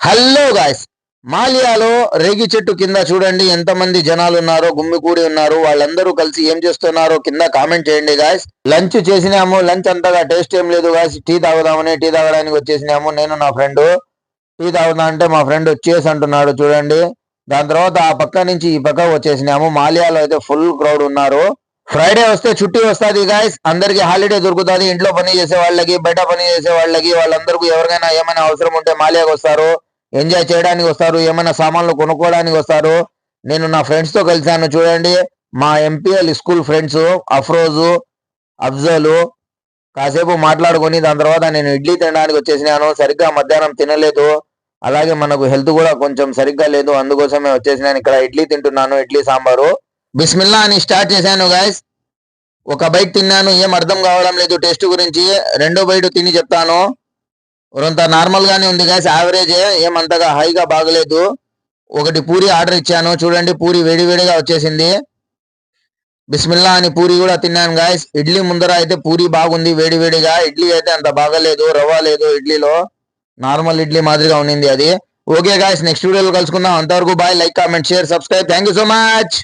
Hello guys, మాలియాలో రేగి చెట్టు కింద చూడండి ఎంతమంది జనాలు ఉన్నారో, గుమ్మికూడి ఉన్నారు. వాళ్ళందరూ కలిసి ఏం చేస్తున్నారో కింద కామెంట్ చేయండి గాయ్స్. లంచ్ చేసినాము. లంచ్ అంతగా టేస్ట్ ఏం లేదు గాయ్స్. టీ తాగుదామని టీ తాగడానికి వచ్చేసినాము. నేను నా ఫ్రెండ్ టీ తాగుదా అంటే మా ఫ్రెండ్ వచ్చేసి అంటున్నాడు చూడండి. దాని తర్వాత ఆ పక్క నుంచి ఈ పక్క వచ్చేసినాము. మాలియాలో అయితే ఫుల్ క్రౌడ్ ఉన్నారు. ఫ్రైడే వస్తే చుట్టి వస్తుంది గాయస్. అందరికి హాలిడే దొరుకుతుంది. ఇంట్లో పని చేసే వాళ్ళకి, బయట పని చేసే వాళ్ళకి, వాళ్ళందరికీ ఎవరికైనా ఏమైనా అవసరం ఉంటే మాలియాకి వస్తారు. ఎంజాయ్ చేయడానికి వస్తారు. ఏమైనా సామాన్లు కొనుక్కోవడానికి వస్తారు. నేను నా ఫ్రెండ్స్ తో కలిసాను చూడండి. మా ఎంపీఎల్ స్కూల్ ఫ్రెండ్స్ అఫ్రోజు, అఫ్జలు కాసేపు మాట్లాడుకొని దాని తర్వాత నేను ఇడ్లీ తినడానికి వచ్చేసినాను. సరిగ్గా మధ్యాహ్నం తినలేదు. అలాగే మనకు హెల్త్ కూడా కొంచెం సరిగ్గా లేదు. అందుకోసమే వచ్చేసినాను. ఇక్కడ ఇడ్లీ తింటున్నాను. ఇడ్లీ సాంబారు. బిస్మిల్లా అని స్టార్ట్ చేశాను గాయస్. ఒక బైట్ తిన్నాను. ఏం అర్థం కావడం లేదు టేస్ట్ గురించి. రెండో బైట్ తిని చెప్తాను. కొంత నార్మల్ గానే ఉంది గాయస్. యావరేజ్, ఏమంతగా హైగా బాగలేదు. ఒకటి పూరి ఆర్డర్ ఇచ్చాను చూడండి. పూరి వేడివేడిగా వచ్చేసింది. బిస్మిల్లా అని పూరి కూడా తిన్నాను గాయస్. ఇడ్లీ ముందర అయితే పూరి బాగుంది వేడివేడిగా. ఇడ్లీ అయితే అంత బాగలేదు. రవ్వ లేదు ఇడ్లీలో. నార్మల్ ఇడ్లీ మాదిరిగా ఉండింది అది. ఓకే గాయస్, నెక్స్ట్ వీడియోలో కలుసుకుందాం. అంతవరకు bye. Like, comment, share, subscribe. Thank you so much.